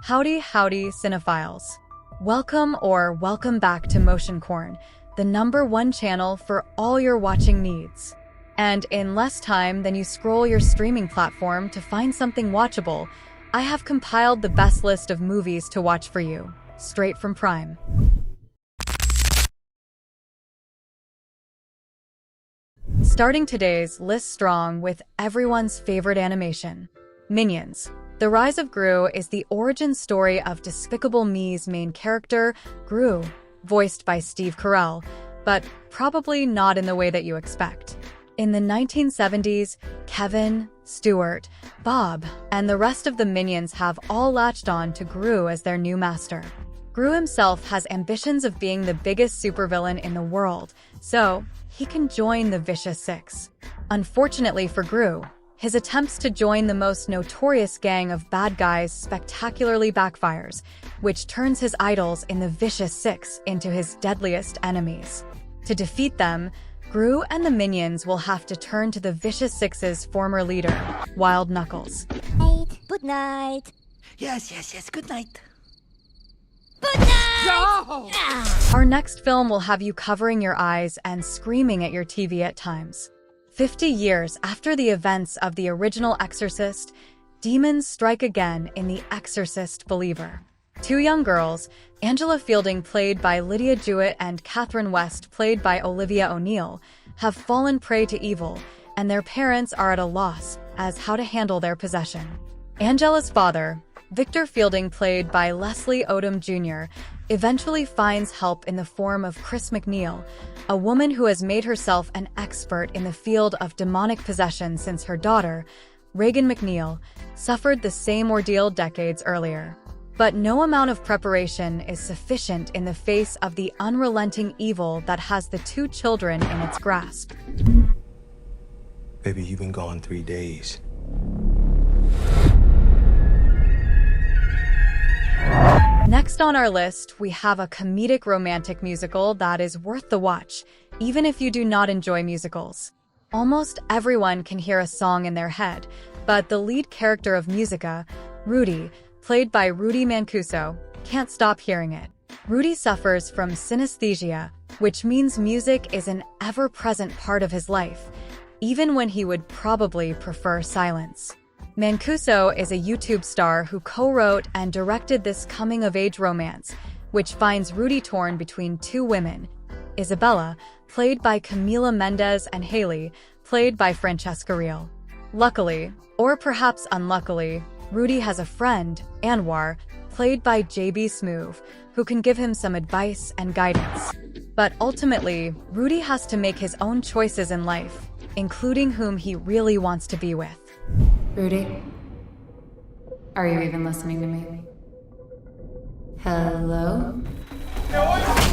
Howdy, howdy, cinephiles. Welcome back to motionCorn, the #1 channel for all your watching needs. And in less time than you scroll your streaming platform to find something watchable, I have compiled the best list of movies to watch for you, straight from Prime. Starting today's list strong with everyone's favorite animation, Minions. The Rise of Gru is the origin story of Despicable Me's main character, Gru, voiced by Steve Carell, but probably not in the way that you expect. In the 1970s, Kevin, Stuart, Bob, and the rest of the Minions have all latched on to Gru as their new master. Gru himself has ambitions of being the biggest supervillain in the world, so he can join the Vicious Six. Unfortunately for Gru, his attempts to join the most notorious gang of bad guys spectacularly backfires, which turns his idols in the Vicious Six into his deadliest enemies. To defeat them, Gru and the Minions will have to turn to the Vicious Six's former leader, Wild Knuckles. Good night. Yes, good night. Good night! No! Our next film will have you covering your eyes and screaming at your TV at times. 50 years after the events of the original Exorcist, demons strike again in The Exorcist Believer. Two young girls, Angela Fielding played by Lydia Jewett and Catherine West played by Olivia O'Neill, have fallen prey to evil, and their parents are at a loss as how to handle their possession. Angela's father, Victor Fielding played by Leslie Odom Jr., eventually finds help in the form of Chris McNeil, a woman who has made herself an expert in the field of demonic possession since her daughter, Reagan McNeil, suffered the same ordeal decades earlier. But no amount of preparation is sufficient in the face of the unrelenting evil that has the two children in its grasp. Baby, you've been gone 3 days. Next on our list, we have a comedic romantic musical that is worth the watch, even if you do not enjoy musicals. Almost everyone can hear a song in their head, but the lead character of Musica, Rudy, played by Rudy Mancuso, can't stop hearing it. Rudy suffers from synesthesia, which means music is an ever-present part of his life, even when he would probably prefer silence. Mancuso is a YouTube star who co-wrote and directed this coming-of-age romance, which finds Rudy torn between two women, Isabella, played by Camila Mendes, and Haley, played by Francesca Real. Luckily, or perhaps unluckily, Rudy has a friend, Anwar, played by JB Smoove, who can give him some advice and guidance. But ultimately, Rudy has to make his own choices in life, including whom he really wants to be with. Rudy? Are you even listening to me? Hello?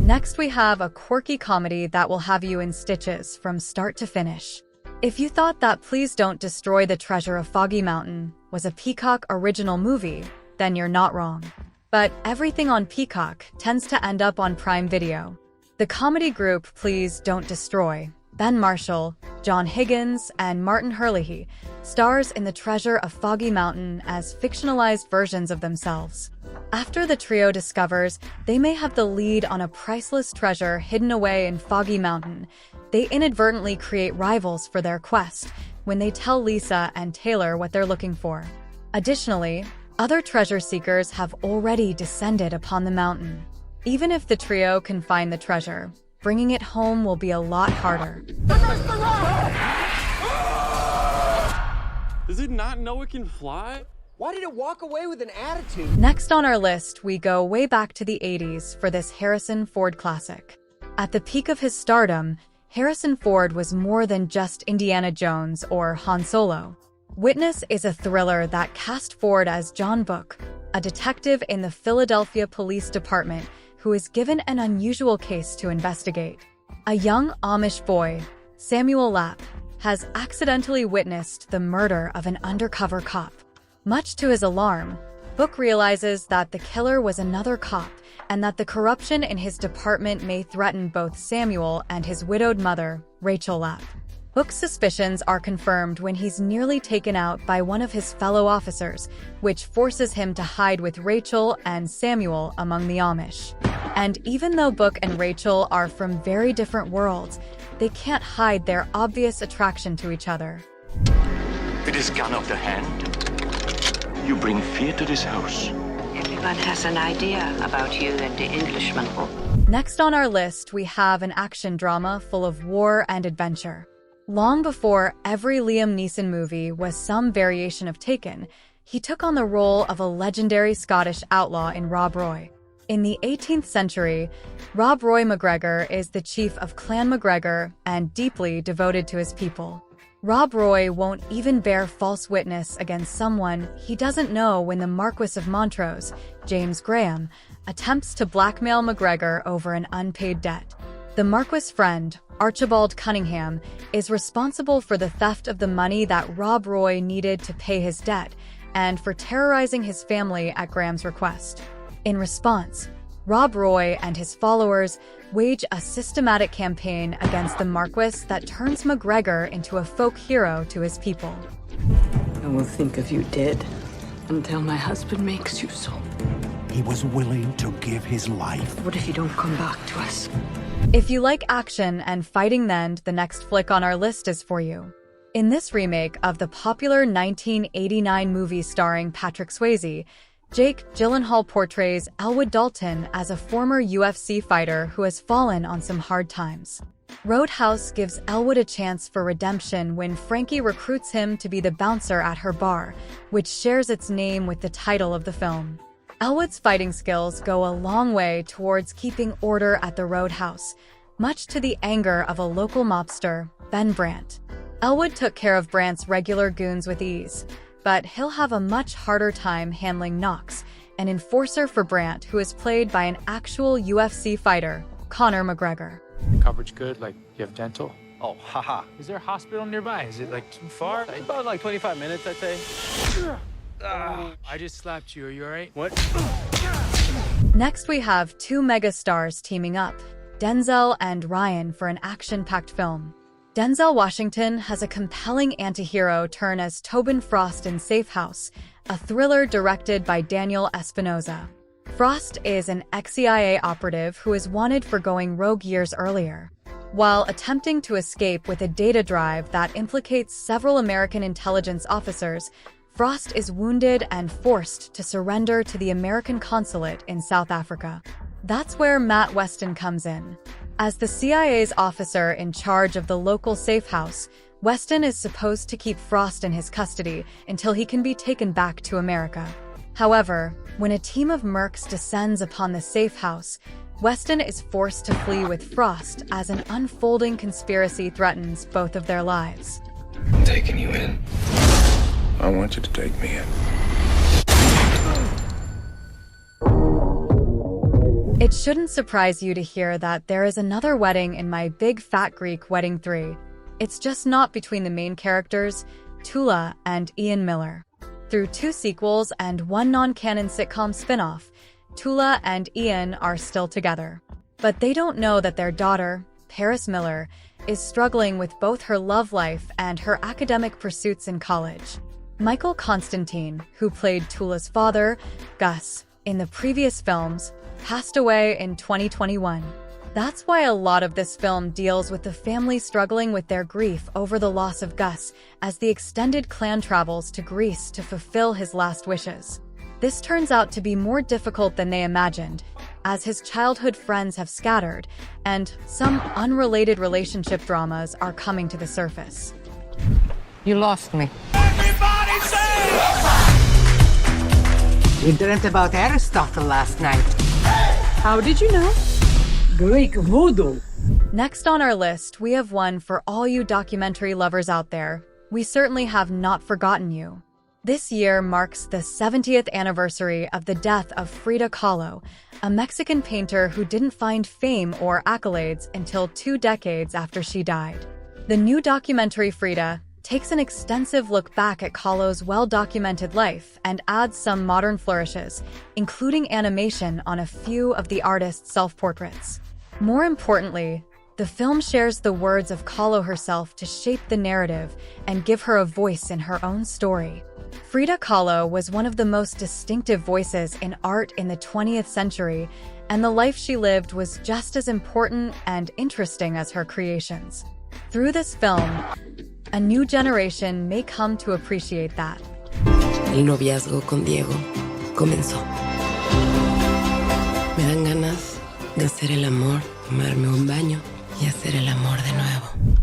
Next, we have a quirky comedy that will have you in stitches from start to finish. If you thought that Please Don't Destroy the Treasure of Foggy Mountain was a Peacock original movie, then you're not wrong. But everything on Peacock tends to end up on Prime Video. The comedy group Please Don't Destroy, Ben Marshall, John Higgins, and Martin Herlihy, stars in The Treasure of Foggy Mountain as fictionalized versions of themselves. After the trio discovers they may have the lead on a priceless treasure hidden away in Foggy Mountain, they inadvertently create rivals for their quest when they tell Lisa and Taylor what they're looking for. Additionally, other treasure seekers have already descended upon the mountain. Even if the trio can find the treasure, bringing it home will be a lot harder. Does it not know it can fly? Why did it walk away with an attitude? Next on our list, we go way back to the 80s for this Harrison Ford classic. At the peak of his stardom, Harrison Ford was more than just Indiana Jones or Han Solo. Witness is a thriller that cast Ford as John Book, a detective in the Philadelphia Police Department who is given an unusual case to investigate. A young Amish boy, Samuel Lapp, has accidentally witnessed the murder of an undercover cop. Much to his alarm, Book realizes that the killer was another cop and that the corruption in his department may threaten both Samuel and his widowed mother, Rachel Lapp. Hook's suspicions are confirmed when he's nearly taken out by one of his fellow officers, which forces him to hide with Rachel and Samuel among the Amish. And even though Book and Rachel are from very different worlds, they can't hide their obvious attraction to each other. With this gun of the hand, you bring fear to this house. Everyone has an idea about you and the Englishman. Next on our list, we have an action drama full of war and adventure. Long before every Liam Neeson movie was some variation of Taken, he took on the role of a legendary Scottish outlaw in Rob Roy. In the 18th century, Rob Roy McGregor is the chief of Clan McGregor and deeply devoted to his people. Rob Roy won't even bear false witness against someone he doesn't know when the Marquis of Montrose, James Graham, attempts to blackmail McGregor over an unpaid debt. The Marquis' friend, Archibald Cunningham, is responsible for the theft of the money that Rob Roy needed to pay his debt and for terrorizing his family at Graham's request. In response, Rob Roy and his followers wage a systematic campaign against the Marquis that turns McGregor into a folk hero to his people. I will think of you dead until my husband makes you so. He was willing to give his life. What if you don't come back to us? If you like action and fighting, then the next flick on our list is for you. In this remake of the popular 1989 movie starring Patrick Swayze, Jake Gyllenhaal portrays Elwood Dalton as a former UFC fighter who has fallen on some hard times. Roadhouse gives Elwood a chance for redemption when Frankie recruits him to be the bouncer at her bar, which shares its name with the title of the film. Elwood's fighting skills go a long way towards keeping order at the Roadhouse, much to the anger of a local mobster, Ben Brandt. Elwood took care of Brandt's regular goons with ease, but he'll have a much harder time handling Knox, an enforcer for Brandt who is played by an actual UFC fighter, Conor McGregor. Coverage good? Like, you have dental? Oh, haha. Is there a hospital nearby? Is it, like, too far? About like 25 minutes, I'd say. I just slapped you. Are you all right? What? Next, we have two megastars teaming up, Denzel and Ryan, for an action-packed film. Denzel Washington has a compelling antihero turn as Tobin Frost in Safe House, a thriller directed by Daniel Espinosa. Frost is an ex-CIA operative who is wanted for going rogue years earlier. While attempting to escape with a data drive that implicates several American intelligence officers, Frost is wounded and forced to surrender to the American consulate in South Africa. That's where Matt Weston comes in. As the CIA's officer in charge of the local safe house, Weston is supposed to keep Frost in his custody until he can be taken back to America. However, when a team of mercs descends upon the safe house, Weston is forced to flee with Frost as an unfolding conspiracy threatens both of their lives. I'm taking you in. I want you to take me in. It shouldn't surprise you to hear that there is another wedding in My Big Fat Greek Wedding 3. It's just not between the main characters, Tula and Ian Miller. Through 2 sequels and 1 non-canon sitcom spin-off, Tula and Ian are still together. But they don't know that their daughter, Paris Miller, is struggling with both her love life and her academic pursuits in college. Michael Constantine, who played Tula's father, Gus, in the previous films, passed away in 2021. That's why a lot of this film deals with the family struggling with their grief over the loss of Gus as the extended clan travels to Greece to fulfill his last wishes. This turns out to be more difficult than they imagined, as his childhood friends have scattered, and some unrelated relationship dramas are coming to the surface. You lost me. Everybody say! We dreamt about Aristotle last night. How did you know? Greek voodoo. Next on our list, we have one for all you documentary lovers out there. We certainly have not forgotten you. This year marks the 70th anniversary of the death of Frida Kahlo, a Mexican painter who didn't find fame or accolades until 2 decades after she died. The new documentary Frida takes an extensive look back at Kahlo's well-documented life and adds some modern flourishes, including animation on a few of the artist's self-portraits. More importantly, The film shares the words of Kahlo herself to shape the narrative and give her a voice in her own story. Frida Kahlo was one of the most distinctive voices in art in the 20th century, and the life she lived was just as important and interesting as her creations. Through this film, a new generation may come to appreciate that. El noviazgo con Diego comenzó. Me dan ganas de hacer el amor, tomarme un baño y hacer el amor de nuevo.